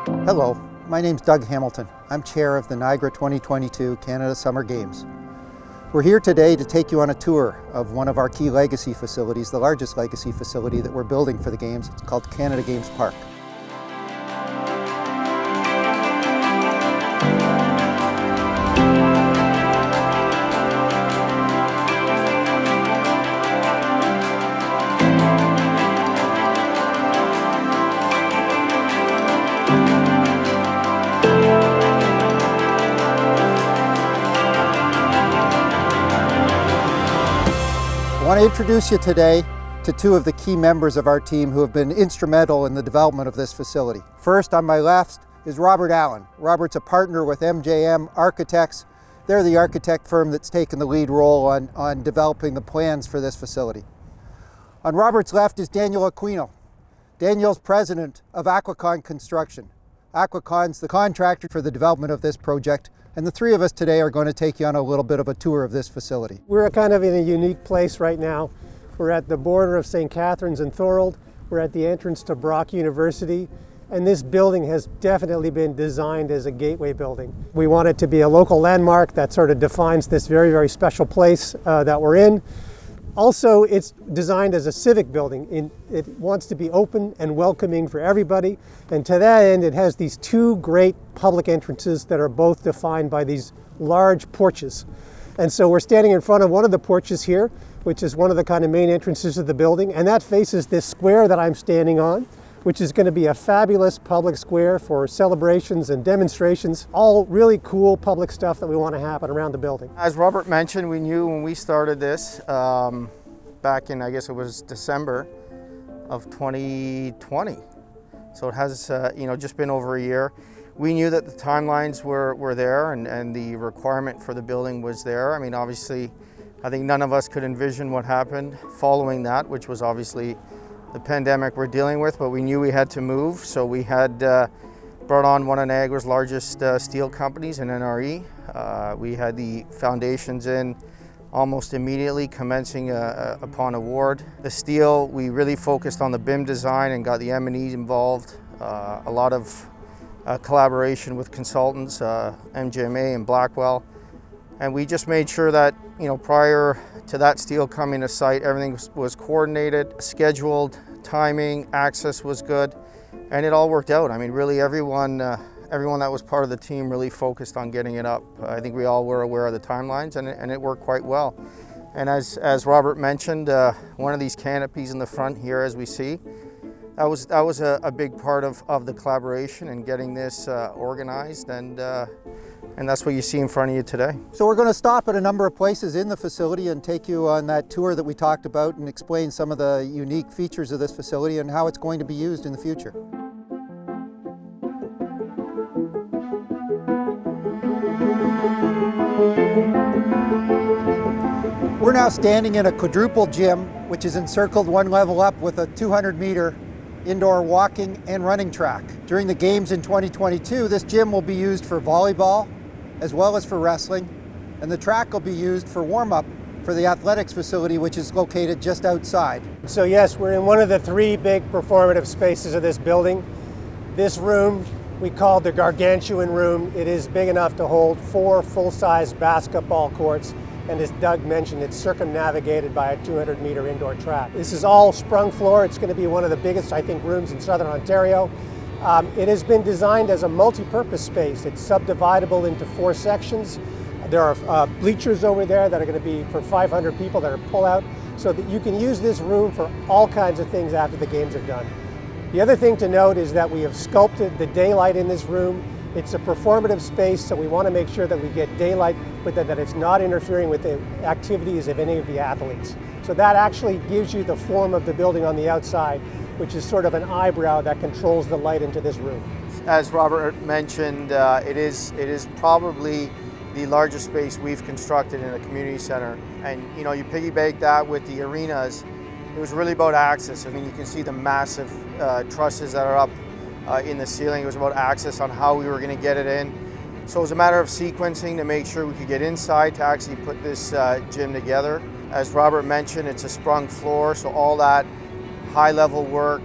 Hello, my name's Doug Hamilton. I'm chair of the Niagara 2022 Canada Summer Games. We're here today to take you on a tour of one of our key legacy facilities, the largest legacy facility that we're building for the Games. It's called Canada Games Park. I want to introduce you today to two of the key members of our team who have been instrumental in the development of this facility. First, on my left, is Robert Allen. Robert's a partner with MJM Architects. They're the architect firm that's taken the lead role on developing the plans for this facility. On Robert's left is Daniel Aquino. Daniel's president of Aquacon Construction. Aquacon's the contractor for the development of this project, and the three of us today are going to take you on a little bit of a tour of this facility. We're kind of in a unique place right now. We're at the border of St. Catharines and Thorold. We're at the entrance to Brock University, and this building has definitely been designed as a gateway building. We want it to be a local landmark that sort of defines this very, very special place that we're in. Also, it's designed as a civic building. It wants to be open and welcoming for everybody. And to that end, it has these two great public entrances that are both defined by these large porches. And so we're standing in front of one of the porches here, which is one of the kind of main entrances of the building. And that faces this square that I'm standing on, which is going to be a fabulous public square for celebrations and demonstrations, all really cool public stuff that we want to happen around the building. As Robert mentioned, we knew when we started this back in, I guess it was December of 2020. So it has just been over a year. We knew that the timelines were there and the requirement for the building was there. I mean, obviously, I think none of us could envision what happened following that, which was obviously the pandemic we're dealing with, but we knew we had to move. So we had brought on one of Niagara's largest steel companies, an NRE. We had the foundations in almost immediately, commencing upon award. The steel, we really focused on the BIM design and got the M&E involved. A lot of collaboration with consultants, MJMA and Blackwell. And we just made sure that, prior to that steel coming to site, everything was coordinated, scheduled, timing, access was good, and it all worked out. I mean, really everyone that was part of the team really focused on getting it up. I think we all were aware of the timelines, and it worked quite well. And as Robert mentioned, one of these canopies in the front here, as we see, that was a big part of the collaboration and getting this organized, and that's what you see in front of you today. So we're going to stop at a number of places in the facility and take you on that tour that we talked about and explain some of the unique features of this facility and how it's going to be used in the future. We're now standing in a quadruple gym, which is encircled one level up with a 200-meter indoor walking and running track. During the Games in 2022, this gym will be used for volleyball as well as for wrestling, and the track will be used for warm-up for the athletics facility, which is located just outside. So yes, we're in one of the three big performative spaces of this building. This room we call the gargantuan room. It is big enough to hold 4 full-size basketball courts, and as Doug mentioned, it's circumnavigated by a 200-meter indoor track. This is all sprung floor. It's going to be one of the biggest, I think, rooms in Southern Ontario. It has been designed as a multi-purpose space. It's subdividable into 4 sections. There are bleachers over there that are going to be for 500 people that are pull-out, so that you can use this room for all kinds of things after the games are done. The other thing to note is that we have sculpted the daylight in this room. It's a performative space, so we want to make sure that we get daylight, but that it's not interfering with the activities of any of the athletes. So that actually gives you the form of the building on the outside, which is sort of an eyebrow that controls the light into this room. As Robert mentioned, it is probably the largest space we've constructed in a community center. And you piggyback that with the arenas, it was really about access. I mean, you can see the massive trusses that are up in the ceiling. It was about access on how we were going to get it in. So it was a matter of sequencing to make sure we could get inside to actually put this gym together. As Robert mentioned, it's a sprung floor, so all that high-level work,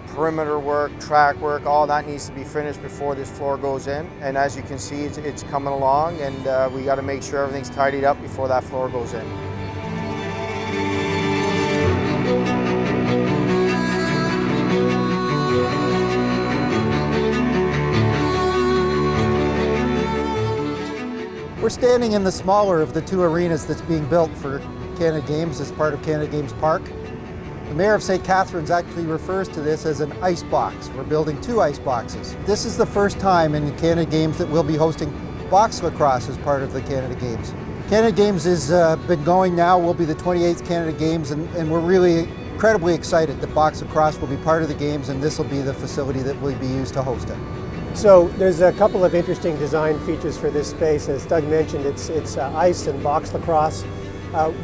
perimeter work, track work, all that needs to be finished before this floor goes in. And as you can see, it's coming along, and we got to make sure everything's tidied up before that floor goes in. We're standing in the smaller of the two arenas that's being built for Canada Games as part of Canada Games Park. The Mayor of St. Catharines actually refers to this as an ice box. We're building 2 ice boxes. This is the first time in Canada Games that we'll be hosting box lacrosse as part of the Canada Games. Canada Games has been going now, will be the 28th Canada Games, and we're really incredibly excited that box lacrosse will be part of the games, and this will be the facility that will be used to host it. So there's a couple of interesting design features for this space. As Doug mentioned, it's ice and box lacrosse.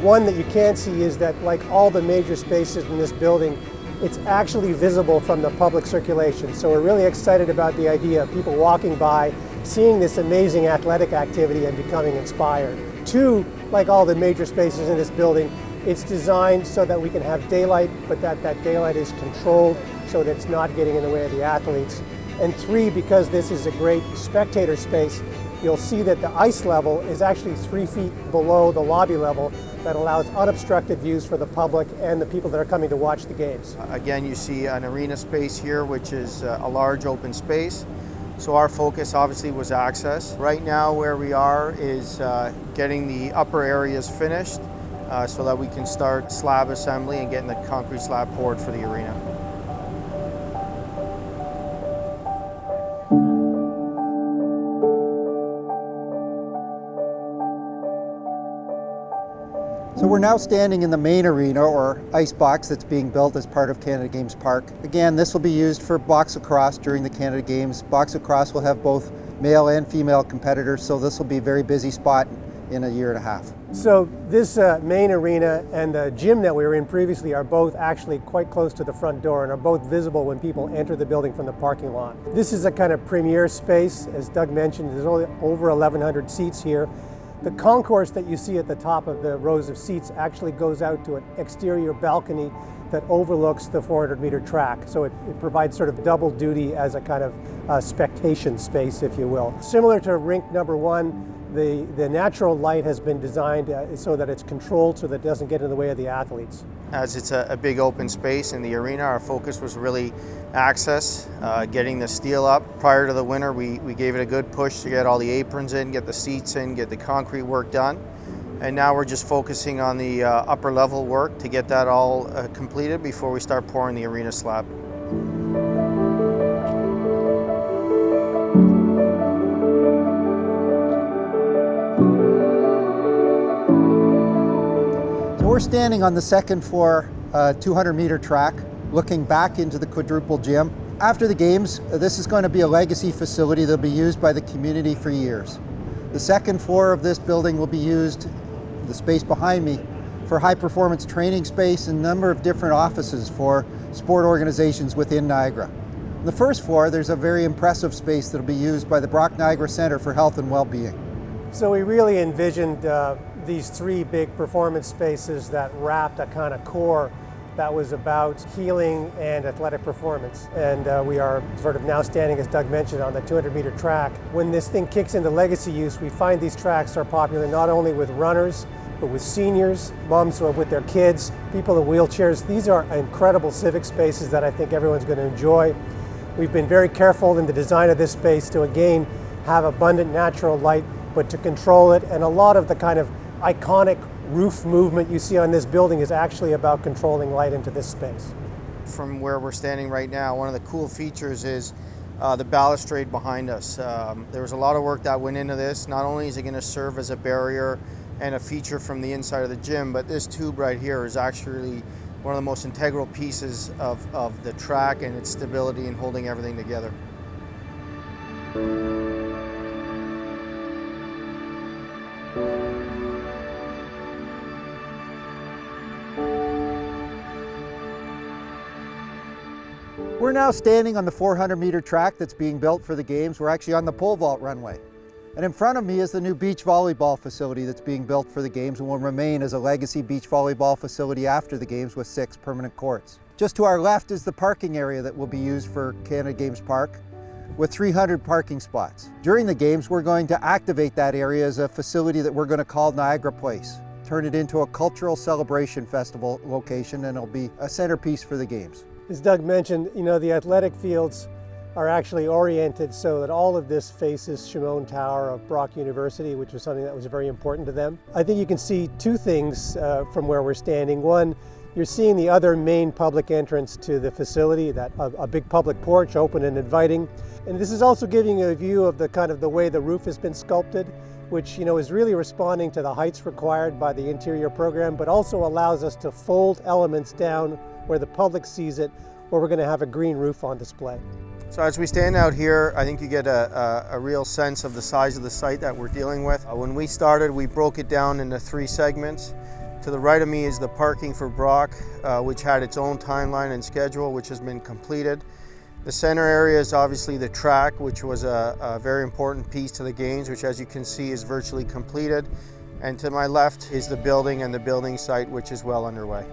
One that you can see is that, like all the major spaces in this building, it's actually visible from the public circulation. So we're really excited about the idea of people walking by, seeing this amazing athletic activity and becoming inspired. 2, like all the major spaces in this building, it's designed so that we can have daylight, but that daylight is controlled so that it's not getting in the way of the athletes. And 3, because this is a great spectator space, you'll see that the ice level is actually 3 feet below the lobby level. That allows unobstructed views for the public and the people that are coming to watch the games. Again, you see an arena space here, which is a large open space. So our focus obviously was access. Right now where we are is getting the upper areas finished so that we can start slab assembly and getting the concrete slab poured for the arena. So we're now standing in the main arena, or ice box, that's being built as part of Canada Games Park. Again, this will be used for box lacrosse during the Canada Games. Box lacrosse will have both male and female competitors, so this will be a very busy spot in a year and a half. So this main arena and the gym that we were in previously are both actually quite close to the front door and are both visible when people enter the building from the parking lot. This is a kind of premier space. As Doug mentioned, there's only over 1,100 seats here. The concourse that you see at the top of the rows of seats actually goes out to an exterior balcony that overlooks the 400-meter track. So it provides sort of double duty as a kind of spectation space, if you will. Similar to rink number 1, the natural light has been designed so that it's controlled so that it doesn't get in the way of the athletes. As it's a big open space in the arena, our focus was really access, getting the steel up. Prior to the winter, we gave it a good push to get all the aprons in, get the seats in, get the concrete work done. And now we're just focusing on the upper level work to get that all completed before we start pouring the arena slab. We're standing on the second floor 200-meter track, looking back into the quadruple gym. After the games, this is going to be a legacy facility that will be used by the community for years. The second floor of this building will be used, the space behind me, for high-performance training space and a number of different offices for sport organizations within Niagara. On the first floor, there's a very impressive space that will be used by the Brock Niagara Centre for Health and Well-Being. So we really envisioned these 3 big performance spaces that wrapped a kind of core that was about healing and athletic performance. And we are sort of now standing, as Doug mentioned, on the 200-meter track. When this thing kicks into legacy use, we find these tracks are popular not only with runners, but with seniors, moms who are with their kids, people in wheelchairs. These are incredible civic spaces that I think everyone's going to enjoy. We've been very careful in the design of this space to, again, have abundant natural light, but to control it. And a lot of the kind of iconic roof movement you see on this building is actually about controlling light into this space. From where we're standing right now, one of the cool features is the balustrade behind us. There was a lot of work that went into this. Not only is it going to serve as a barrier and a feature from the inside of the gym, but this tube right here is actually one of the most integral pieces of the track and its stability and holding everything together. We're now standing on the 400-meter track that's being built for the games. We're actually on the pole vault runway. And in front of me is the new beach volleyball facility that's being built for the games and will remain as a legacy beach volleyball facility after the games with 6 permanent courts. Just to our left is the parking area that will be used for Canada Games Park, with 300 parking spots. During the games, we're going to activate that area as a facility that we're going to call Niagara Place. Turn it into a cultural celebration festival location, and it'll be a centerpiece for the games. As Doug mentioned, the athletic fields are actually oriented so that all of this faces Shimon Tower of Brock University, which was something that was very important to them. I think you can see two things from where we're standing. One, you're seeing the other main public entrance to the facility, a big public porch, open and inviting. And this is also giving you a view of the way the roof has been sculpted, which is really responding to the heights required by the interior program, but also allows us to fold elements down where the public sees it, where we're going to have a green roof on display. So as we stand out here, I think you get a real sense of the size of the site that we're dealing with. When we started, we broke it down into 3 segments. To the right of me is the parking for Brock, which had its own timeline and schedule, which has been completed. The center area is obviously the track, which was a very important piece to the games, which as you can see is virtually completed. And to my left is the building and the building site, which is well underway.